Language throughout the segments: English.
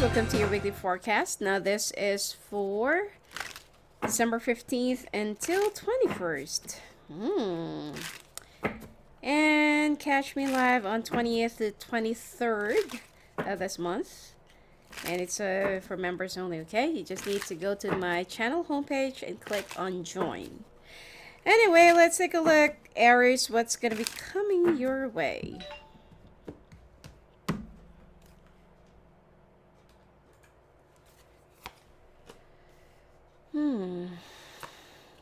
welcome to your weekly forecast. Now, this is for December 15th until 21st. And catch me live on 20th to 23rd of this month. And it's for members only, okay? You just need to go to my channel homepage and click on join. Anyway, let's take a look. Aries, what's going to be coming your way?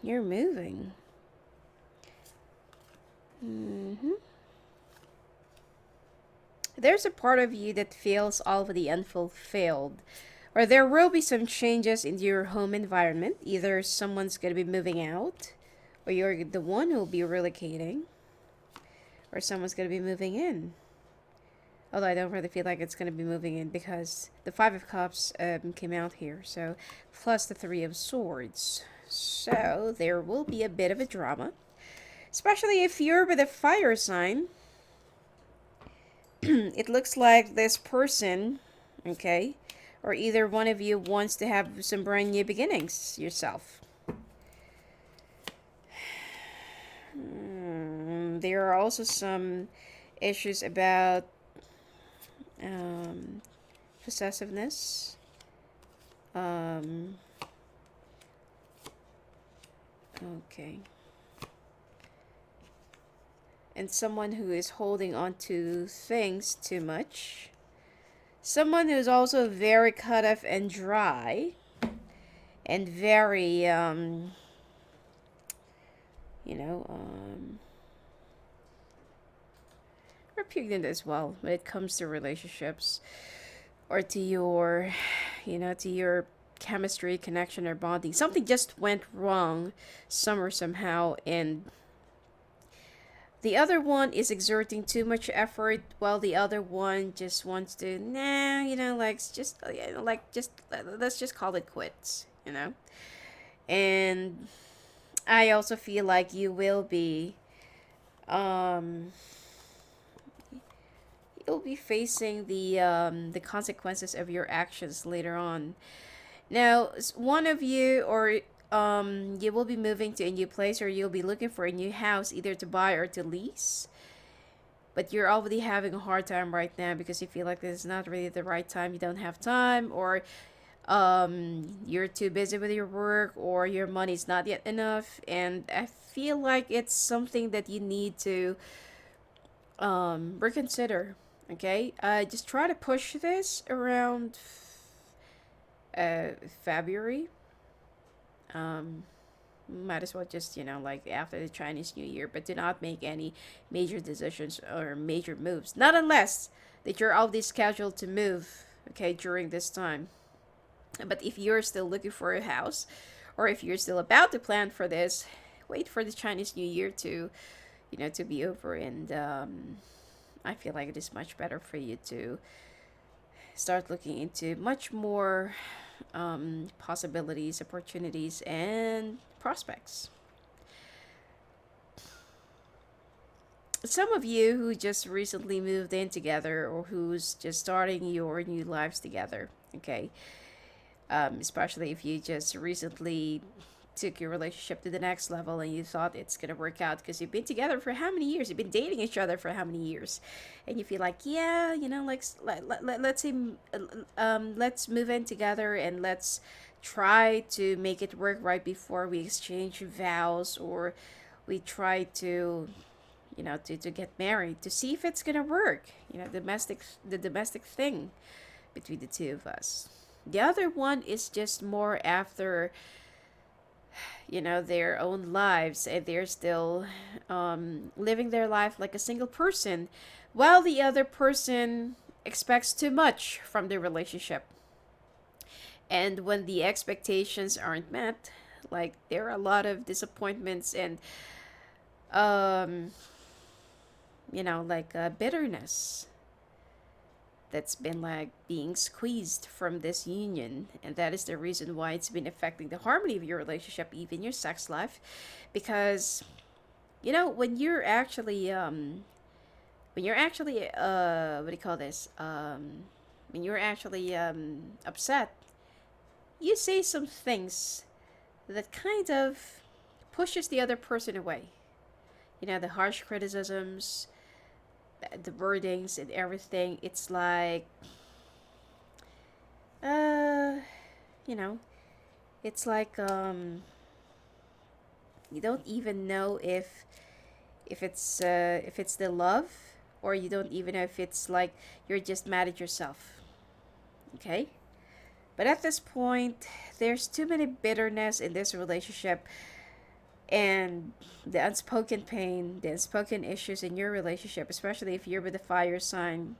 You're moving. There's a part of you that feels already unfulfilled, or there will be some changes in your home environment. Either someone's going to be moving out, or you're the one who'll be relocating, or someone's going to be moving in. Although I don't really feel like it's going to be moving in because the Five of Cups came out here, so plus the Three of Swords. So there will be a bit of a drama, especially if you're with a fire sign. It looks like this person, okay, or either one of you wants to have some brand new beginnings yourself. There are also some issues about possessiveness. Okay. And someone who is holding on to things too much. Someone who's also very cut off and dry. And very, repugnant as well when it comes to relationships. Or to your, to your chemistry, connection, or bonding. Something just went wrong somehow, and the other one is exerting too much effort, while the other one just wants to, let's just call it quits, And I also feel like you will be, you'll be facing the consequences of your actions later on. Now, one of you, or you will be moving to a new place, or you'll be looking for a new house, either to buy or to lease. But you're already having a hard time right now because you feel like this is not really the right time. You don't have time, or you're too busy with your work, or your money's not yet enough. And I feel like it's something that you need to reconsider. Okay, just try to push this around February. Might as well just, like after the Chinese New Year, but do not make any major decisions or major moves. Not unless that you're already scheduled to move, okay, during this time. But if you're still looking for a house, or if you're still about to plan for this, wait for the Chinese New Year to, to be over. And I feel like it is much better for you to start looking into much more possibilities, opportunities, and prospects. Some of you who just recently moved in together, or who's just starting your new lives together, okay? Especially if you just recently took your relationship to the next level and you thought it's gonna work out because you've been together for how many years? You've been dating each other for how many years? And you feel like, yeah, like let's say, let's move in together and let's try to make it work right before we exchange vows, or we try to, to get married, to see if it's gonna work. The domestic thing between the two of us. The other one is just more after, their own lives, and they're still living their life like a single person, while the other person expects too much from the relationship. And when the expectations aren't met, like there are a lot of disappointments and bitterness that's been like being squeezed from this union, and that is the reason why it's been affecting the harmony of your relationship, even your sex life. Because when you're actually what do you call this, when you're actually upset, you say some things that kind of pushes the other person away. You know, the harsh criticisms, the wordings, and everything. It's like, uh, you know, it's like you don't even know if it's the love, or you don't even know if it's like you're just mad at yourself. Okay, but at this point, there's too many bitterness in this relationship, and the unspoken pain, the unspoken issues in your relationship, especially if you're with a fire sign.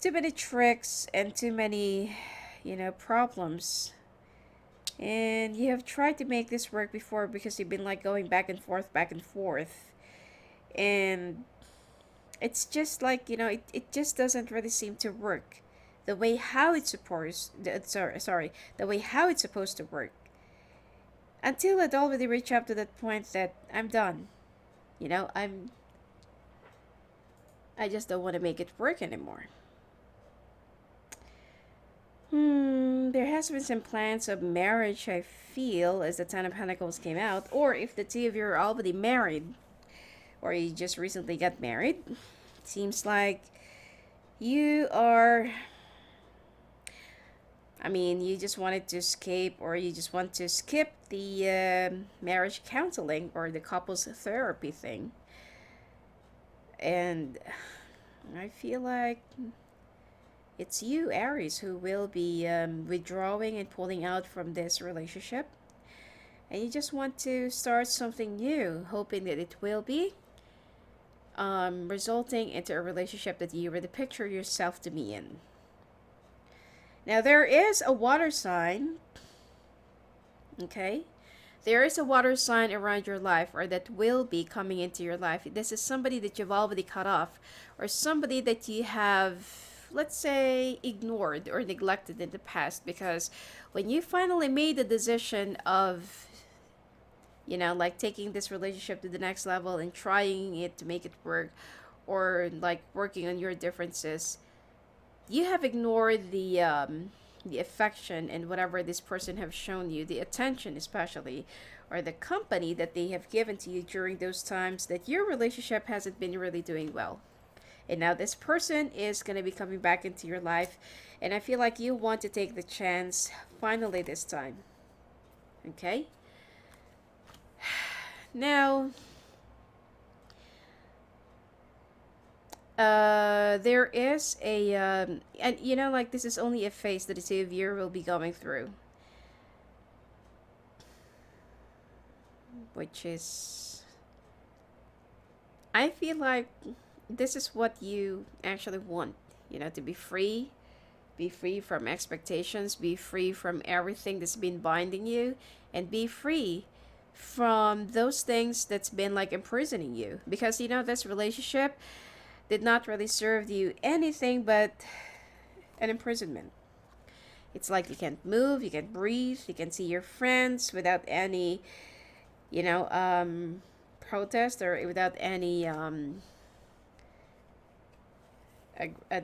Too many tricks and too many, problems. And you have tried to make this work before because you've been like going back and forth. And it's just like, it just doesn't really seem to work the way how it's supposed, the way how it's supposed to work. Until it already reached up to that point that I'm done. You know, I just don't want to make it work anymore. There has been some plans of marriage, I feel, as the Ten of Pentacles came out. Or if the two of you are already married, or you just recently got married, it seems like you are, you just wanted to escape, or you just want to skip the marriage counseling or the couples therapy thing. And I feel like it's you, Aries, who will be withdrawing and pulling out from this relationship. And you just want to start something new, hoping that it will be resulting into a relationship that you really picture yourself to be in. Now, there is a water sign, okay? There is a water sign around your life, or that will be coming into your life. This is somebody that you've already cut off, or somebody that you have, let's say, ignored or neglected in the past, because when you finally made the decision of, like taking this relationship to the next level and trying it to make it work, or like working on your differences, you have ignored the affection and whatever this person have shown you, the attention especially, or the company that they have given to you during those times that your relationship hasn't been really doing well. And now this person is going to be coming back into your life, and I feel like you want to take the chance finally this time. Okay? Now, there is a and like this is only a phase that the two of you will be going through, which is, I feel like this is what you actually want, to be free from expectations, be free from everything that's been binding you, and be free from those things that's been like imprisoning you, because this relationship did not really serve you anything but an imprisonment. It's like you can't move, you can't breathe, you can see your friends without any, protest, or without any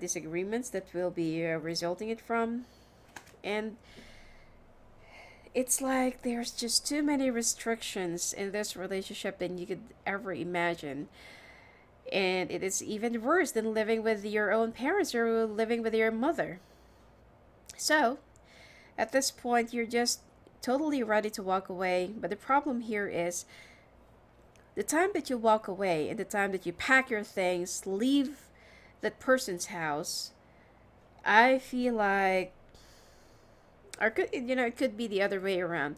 disagreements that will be resulting it from. And it's like there's just too many restrictions in this relationship than you could ever imagine. And it is even worse than living with your own parents or living with your mother. So, at this point, you're just totally ready to walk away. But the problem here is the time that you walk away and the time that you pack your things, leave that person's house, I feel like, or it could be the other way around.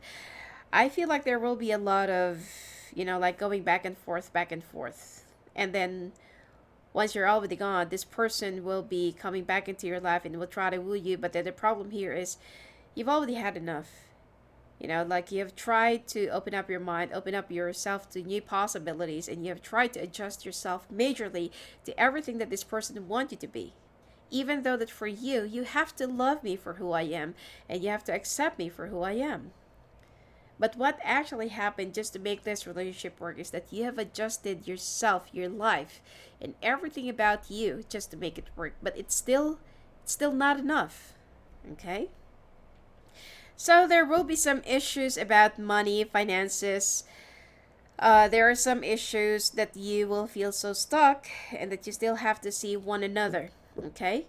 I feel like there will be a lot of, like going back and forth, back and forth. And then once you're already gone, this person will be coming back into your life and will try to woo you. But then the problem here is you've already had enough. Like you have tried to open up your mind, open up yourself to new possibilities, and you have tried to adjust yourself majorly to everything that this person wants you to be. Even though that for you, you have to love me for who I am, and you have to accept me for who I am. But what actually happened just to make this relationship work is that you have adjusted yourself, your life, and everything about you just to make it work. But it still still not enough. Okay? So there will be some issues about money, finances. There are some issues that you will feel so stuck and that you still have to see one another. Okay?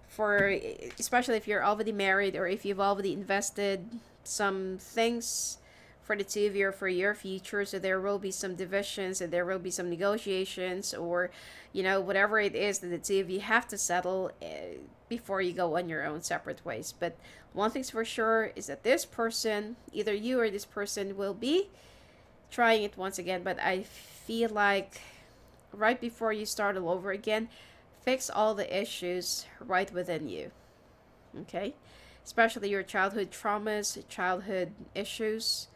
For especially if you're already married or if you've already invested some things for the two of you or for your future, so there will be some divisions and there will be some negotiations, or whatever it is that the two of you have to settle before you go on your own separate ways. But one thing's for sure is that this person, either you or this person, will be trying it once again. But I feel like right before you start all over again, fix all the issues right within you. Okay? Especially your childhood traumas, childhood issues,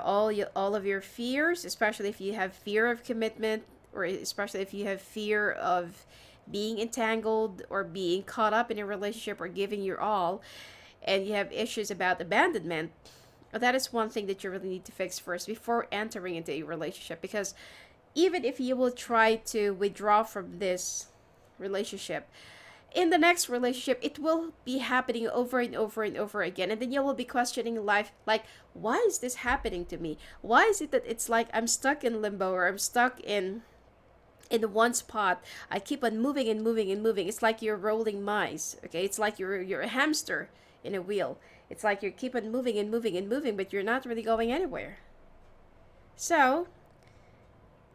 all of your fears, especially if you have fear of commitment, or especially if you have fear of being entangled or being caught up in a relationship or giving your all, and you have issues about abandonment. That is one thing that you really need to fix first before entering into a relationship, because even if you will try to withdraw from this relationship, in the next relationship it will be happening over and over and over again, and then you will be questioning life, like, why is this happening to me? Why is it that it's like I'm stuck in limbo, or I'm stuck in one spot? I keep on moving and moving and moving. It's like you're rolling mice. Okay, it's like you're a hamster in a wheel. It's like you keep on moving and moving and moving, but you're not really going anywhere. So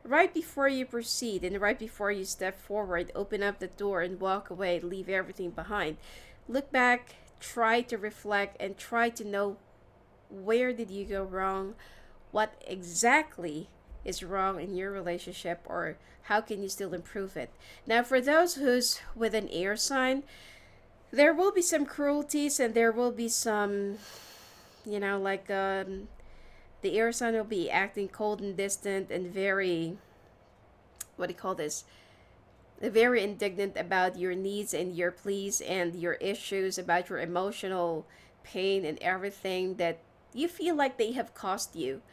right before you proceed and right before you step forward, open up the door and walk away, leave everything behind. Look back, try to reflect, and try to know, where did you go wrong? What exactly is wrong in your relationship, or how can you still improve it? Now, for those who's with an air sign, there will be some cruelties and there will be some, like the air sign will be acting cold and distant and very, what do you call this? Very indignant about your needs and your pleas and your issues, about your emotional pain and everything that you feel like they have caused you.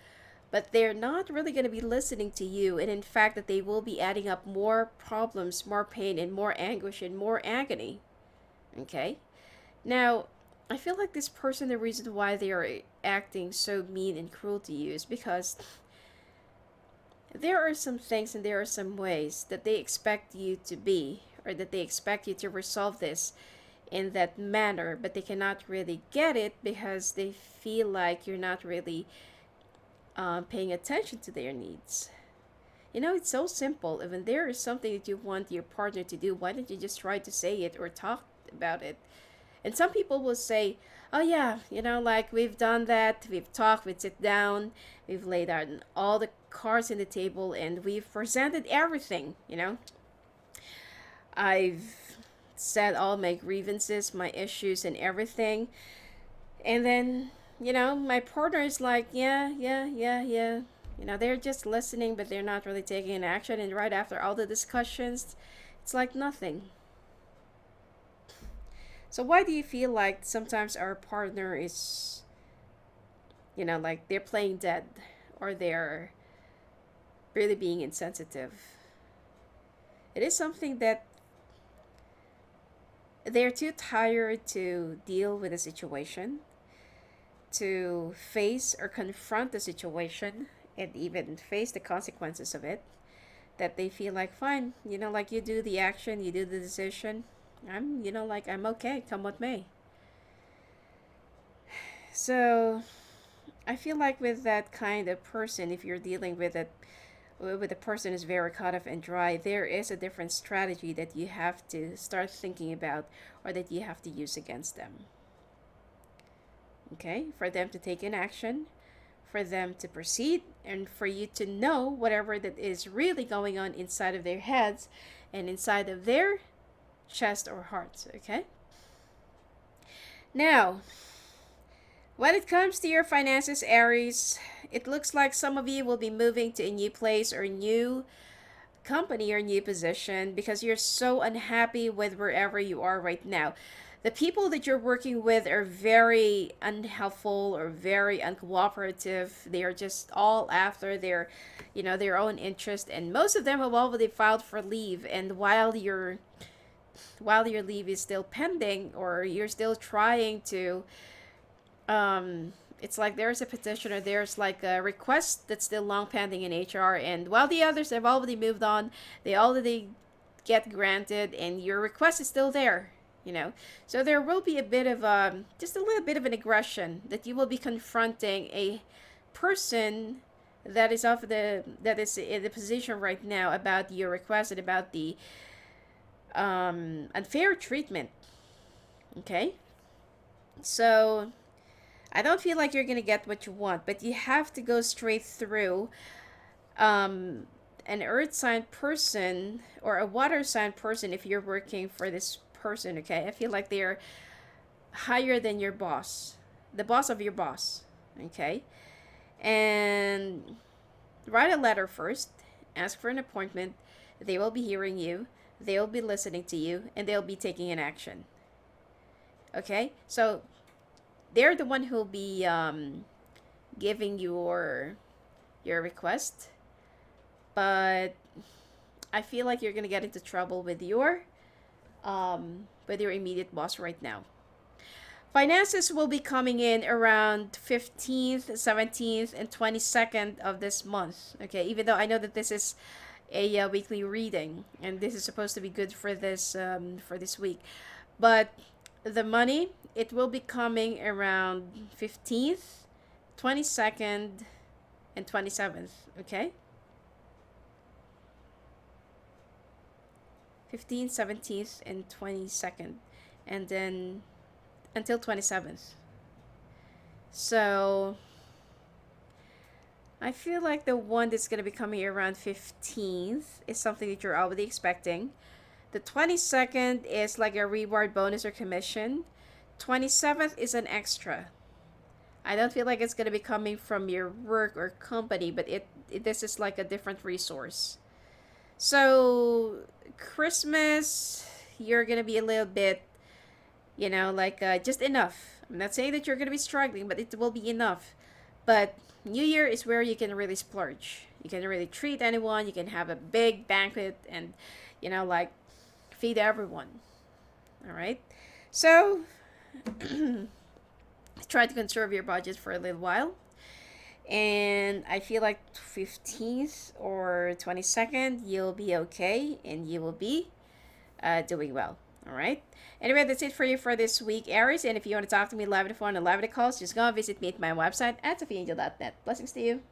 But they're not really going to be listening to you. And in fact, that they will be adding up more problems, more pain, and more anguish and more agony. Okay? Now, I feel like this person, the reason why they are acting so mean and cruel to you is because there are some things and there are some ways that they expect you to be, or that they expect you to resolve this in that manner, but they cannot really get it because they feel like you're not really paying attention to their needs. It's so simple. If there is something that you want your partner to do, why don't you just try to say it or talk about it? And some people will say, oh yeah, like we've done that, we've talked, we've sit down, we've laid out all the cards in the table, and we've presented everything. I've said all my grievances, my issues, and everything. And then, my partner is like, yeah, yeah, yeah, yeah. They're just listening, but they're not really taking an action. And right after all the discussions, it's like nothing. So why do you feel like sometimes our partner is, like they're playing dead, or they're really being insensitive? It is something that they're too tired to deal with the situation, to face or confront the situation, and even face the consequences of it. That they feel like, fine, like you do the action, you do the decision. Like I'm okay, come what may. So I feel like with that kind of person, if you're dealing with it, with a person who's very cut off and dry, there is a different strategy that you have to start thinking about, or that you have to use against them. Okay? For them to take an action, for them to proceed, and for you to know whatever that is really going on inside of their heads and inside of their chest or hearts. Okay? Now, when it comes to your finances, Aries, it looks like some of you will be moving to a new place or new company or new position because you're so unhappy with wherever you are right now. The people that you're working with are very unhelpful or very uncooperative. They are just all after their own interest, and most of them have already filed for leave. And while you're while your leave is still pending, or you're still trying to, it's like there's a petition, or there's like a request that's still long pending in HR, and while the others have already moved on, they already get granted, and your request is still there, you know. So there will be a bit of just a little bit of an aggression that you will be confronting a person that is in the position right now about your request and about the unfair treatment. Okay, so I don't feel like you're gonna get what you want, but you have to go straight through an earth sign person or a water sign person if you're working for this person. Okay, I feel like they're higher than your boss, the boss of your boss. Okay, and write a letter first, ask for an appointment. They will be hearing you, they will be listening to you, and they'll be taking an action. Okay, so they're the one who'll be giving your request, but I feel like you're gonna get into trouble with your immediate boss right now. Finances will be coming in around 15th, 17th, and 22nd of this month. Okay, even though I know that this is a weekly reading, and this is supposed to be good for this week, but the money, it will be coming around 15th, 22nd, and 27th. Okay, 15th, 17th, and 22nd, and then until 27th. So I feel like the one that's going to be coming around 15th is something that you're already expecting. The 22nd is like a reward, bonus, or commission. 27th is an extra. I don't feel like it's going to be coming from your work or company, but this is like a different resource. So Christmas, you're going to be a little bit, like just enough. I'm not saying that you're going to be struggling, but it will be enough. But New Year is where you can really splurge. You can really treat anyone. You can have a big banquet and, like feed everyone. All right. So try to conserve your budget for a little while. And I feel like 15th or 22nd, you'll be okay and you will be doing well. All right. Anyway, that's it for you for this week, Aries. And if you want to talk to me live on the phone and live at the calls, just go and visit me at my website at sophiaangel.net. Blessings to you.